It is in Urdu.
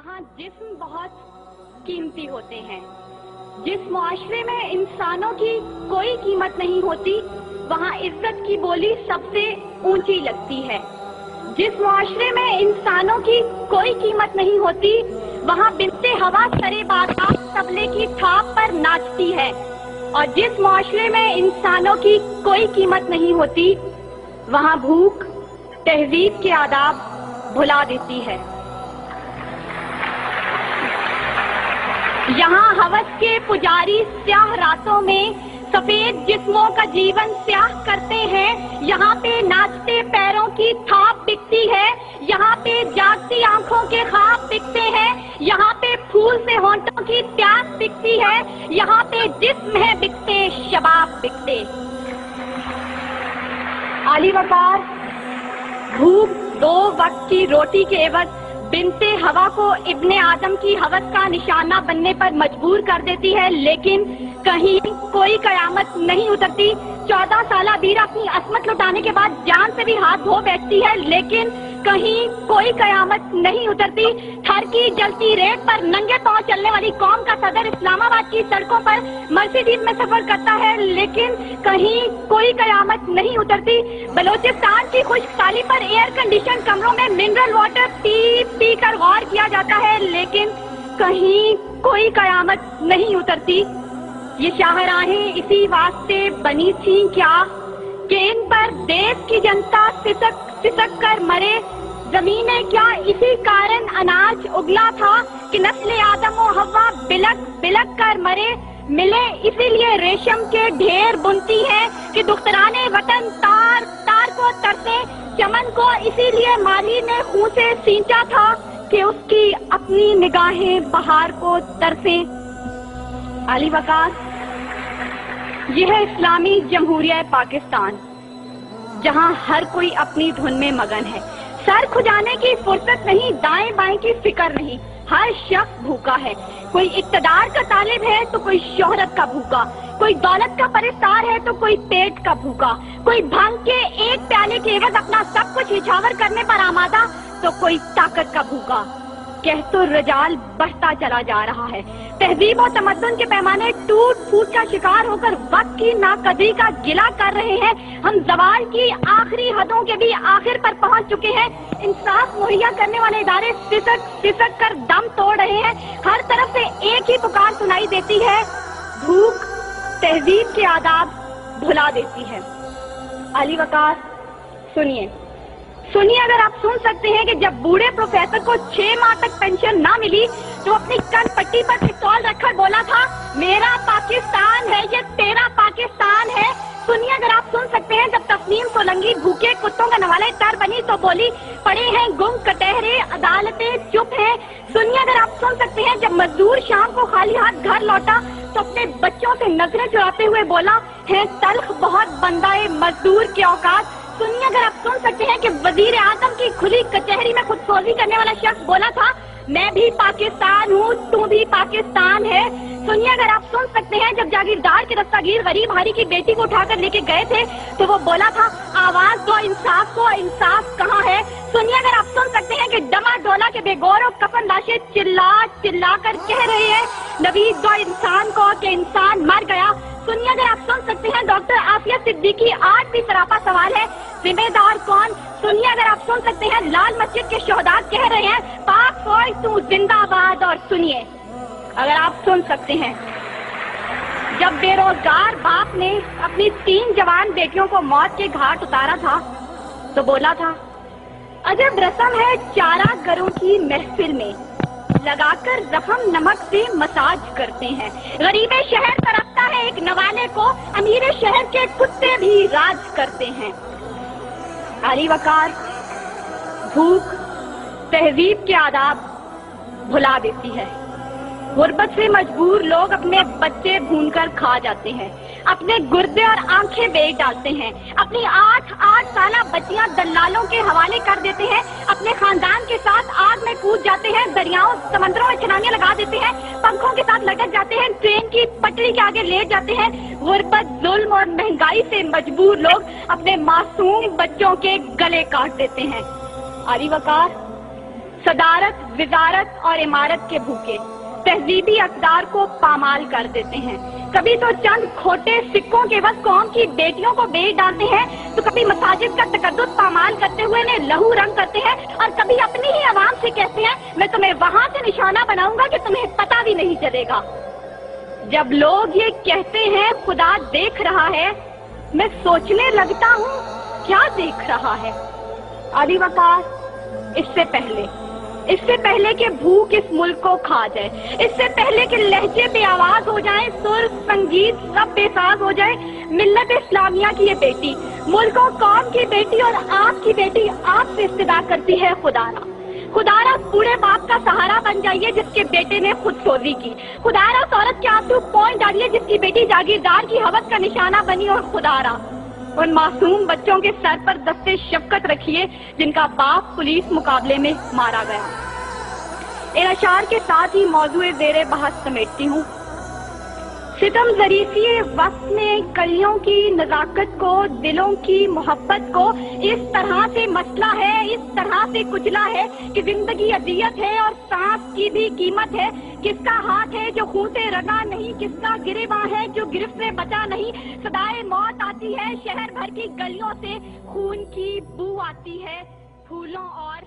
وہاں جسم بہت قیمتی ہوتے ہیں۔ جس معاشرے میں انسانوں کی کوئی قیمت نہیں ہوتی وہاں عزت کی بولی سب سے اونچی لگتی ہے۔ جس معاشرے میں انسانوں کی کوئی قیمت نہیں ہوتی وہاں بنت ہوا سرے بادام طبلے کی تھاپ پر ناچتی ہے، اور جس معاشرے میں انسانوں کی کوئی قیمت نہیں ہوتی وہاں بھوک تہذیب کے آداب بھلا دیتی ہے۔ یہاں ہوس کے پجاری سیاہ راتوں میں سفید جسموں کا جیون سیاہ کرتے ہیں، یہاں پہ ناچتے پیروں کی تھاپ بکتی ہے، یہاں پہ جاگتی آنکھوں کے خواب بکتے ہیں، یہاں پہ پھول سے ہونٹوں کی پیاس بکتی ہے، یہاں پہ جسم ہے بکتے شباب بکتے۔ عالی وقار بھوک 2 وقت کی روٹی کے عوض بنت ہوا کو ابن آدم کی ہوس کا نشانہ بننے پر مجبور کر دیتی ہے، لیکن کہیں کوئی قیامت نہیں اترتی۔ 14 سالہ بیرا اپنی عصمت لٹانے کے بعد جان سے بھی ہاتھ دھو بیٹھتی ہے، لیکن کہیں کوئی قیامت نہیں اترتی۔ تھر کی جلتی ریت پر ننگے پاؤں چلنے والی قوم کا صدر اسلام آباد کی سڑکوں پر مرسیڈیز میں سفر کرتا ہے، لیکن کہیں کوئی قیامت نہیں اترتی۔ بلوچستان کی خشک سالی پر ایئر کنڈیشن کمروں میں منرل واٹر پی پی کر غور کیا جاتا ہے، لیکن کہیں کوئی قیامت نہیں اترتی۔ یہ شاہراہیں اسی واسطے بنی تھیں کیا کہ ان پر دیس کی جنتا سسک کر مرے؟ زمینیں کیا اسی کارن اناج اگلا تھا کہ نسل آدم و حوا بلک بلک کر مرے؟ ملے اسی لیے ریشم کے ڈھیر بنتی ہیں کہ دختران وطن تار تار کو ترسے، چمن کو اسی لیے مالی نے خون سے سینچا تھا کہ اس کی اپنی نگاہیں بہار کو ترسیں۔ عالی وقار یہ ہے اسلامی جمہوریہ پاکستان، جہاں ہر کوئی اپنی دھن میں مگن ہے، سر کھجانے کی فرصت نہیں، دائیں بائیں کی فکر نہیں، ہر شخص بھوکا ہے۔ کوئی اقتدار کا طالب ہے تو کوئی شہرت کا بھوکا، کوئی دولت کا پرستار ہے تو کوئی پیٹ کا بھوکا، کوئی بھنگ کے ایک پیالے کے عوض اپنا سب کچھ نچھاور کرنے پر آمادہ تو کوئی طاقت کا بھوکا۔ کہت الرجال بڑھتا چلا جا رہا ہے، تہذیب و تمدن کے پیمانے ٹوٹ پھوٹ کا شکار ہو کر وقت کی ناقدری کا گلہ کر رہے ہیں۔ ہم زوال کی آخری حدوں کے بھی آخر پر پہنچ چکے ہیں۔ انصاف مہیا کرنے والے ادارے سسک کر دم توڑ رہے ہیں۔ ہر طرف سے ایک ہی پکار سنائی دیتی ہے، بھوک تہذیب کے آداب بھلا دیتی ہے۔ عالی وقار سنیے، اگر آپ سن سکتے ہیں کہ جب بوڑھے پروفیسر کو 6 ماہ تک پینشن نہ ملی تو اپنی کن پٹی پر پستول رکھ کر بولا تھا، میرا پاکستان ہے یہ تیرا پاکستان ہے۔ سنیے، اگر آپ سن سکتے ہیں جب تسنیم سولنگی بھوکے کتوں کا نوالے تر بنی تو بولی، پڑے ہیں گم کٹہرے عدالتیں چپ ہیں۔ سنیے، اگر آپ سن سکتے ہیں جب مزدور شام کو خالی ہاتھ گھر لوٹا تو اپنے بچوں سے نظریں چراتے ہوئے بولا، ہے تلخ بہت بندہ مزدور کے اوقات۔ سنیے، اگر آپ سن سکتے ہیں کہ وزیر اعظم کی کھلی کچہری میں خود سوزی کرنے والا شخص بولا تھا، میں بھی پاکستان ہوں تو بھی پاکستان ہے۔ سنیے، اگر آپ سن سکتے ہیں جب جاگیردار کے دستگیر غریب ہاری کی بیٹی کو اٹھا کر لے کے گئے تھے تو وہ بولا تھا، آواز دو انصاف کو، انصاف کہاں ہے؟ سنیے، اگر آپ سن سکتے ہیں کہ ڈما ڈولا کے بے گور اور کفن لاشیں چلا کر کہہ رہے ہیں، نوید دو انسان کو کہ انسان مر گیا۔ سنیے، اگر آپ سن سکتے ہیں ڈاکٹر عافیہ صدیقی آج بھی سراپا سوال ہے، ذمہ دار کون؟ سنیے، اگر آپ سن سکتے ہیں لال مسجد کے شہداء کہہ رہے ہیں، پاک فوج تو زندہ باد۔ اور سنیے، اگر آپ سن سکتے ہیں جب بے روزگار باپ نے اپنی 3 جوان بیٹیوں کو موت کے گھاٹ اتارا تھا تو بولا تھا، عجب رسم ہے چارہ گروں کی محفل میں، لگا کر زخم نمک سے مساج کرتے ہیں، غریب شہر تڑپتا ہے ایک نوالے کو، امیر شہر کے کتے بھی راج کرتے ہیں۔ عالی وقار بھوک تہذیب کے آداب بھلا دیتی ہے۔ غربت سے مجبور لوگ اپنے بچے بھون کر کھا جاتے ہیں، اپنے گردے اور آنکھیں بیچ ڈالتے ہیں، اپنی 8 سالہ بچیاں دلالوں کے حوالے کر دیتے ہیں، اپنے خاندان کے ساتھ آگ میں کود جاتے ہیں، دریاؤں سمندروں میں چھلانگیں لگا دیتے ہیں، پنکھوں کے ساتھ لٹک جاتے ہیں، ٹرین کی پٹری کے آگے لیٹ جاتے ہیں۔ غربت، ظلم اور مہنگائی سے مجبور لوگ اپنے معصوم بچوں کے گلے کاٹ دیتے ہیں۔ عالی وقار صدارت، وزارت اور عمارت کے بھوکے تہذیبی اقدار کو پامال کر دیتے ہیں. کبھی تو چند کھوٹے سکوں کے بس قوم کی بیٹیوں کو بیچ ڈالتے ہیں، تو کبھی مساجد کا تقدس پامال کرتے ہوئے انہیں لہو رنگ کرتے ہیں، اور کبھی اپنی ہی عوام سے کہتے ہیں میں تمہیں وہاں سے نشانہ بناؤں گا کہ تمہیں پتہ بھی نہیں چلے گا. جب لوگ یہ کہتے ہیں خدا دیکھ رہا ہے، میں سوچنے لگتا ہوں کیا دیکھ رہا ہے. علی وقار، اس سے پہلے کہ بھوک اس ملک کو کھا جائے، اس سے پہلے کہ لہجے بے آواز ہو جائیں، سر سنگیت سب بے ساز ہو جائے، ملت اسلامیہ کی یہ بیٹی، ملک و قوم کی بیٹی اور آپ کی بیٹی آپ سے استدعا کرتی ہے خدارا بوڑھے باپ کا سہارا بن جائیے جس کے بیٹے نے خود سوزی کی. خدارا اس عورت کے آنسو پوئنٹ ڈالیے جس کی بیٹی جاگیردار کی ہوس کا نشانہ بنی. اور خدارا ان معصوم بچوں کے سر پر دستے شفقت رکھیے جن کا باپ پولیس مقابلے میں مارا گیا. ان اشعار کے ساتھ ہی موضوع زیر بحث سمیٹتی ہوں. ستم ظریفی وقت نے کلیوں کی نزاکت کو، دلوں کی محبت کو اس طرح سے مسئلہ ہے، اس طرح سے کچلا ہے کہ زندگی اذیت ہے اور سانس کی بھی قیمت ہے. کس کا ہاتھ ہے جو خون سے رنگا نہیں، کس کا گریباں ہے جو گرفت سے بچا نہیں. صدائے موت آتی ہے شہر بھر کی گلیوں سے، خون کی بو آتی ہے پھولوں اور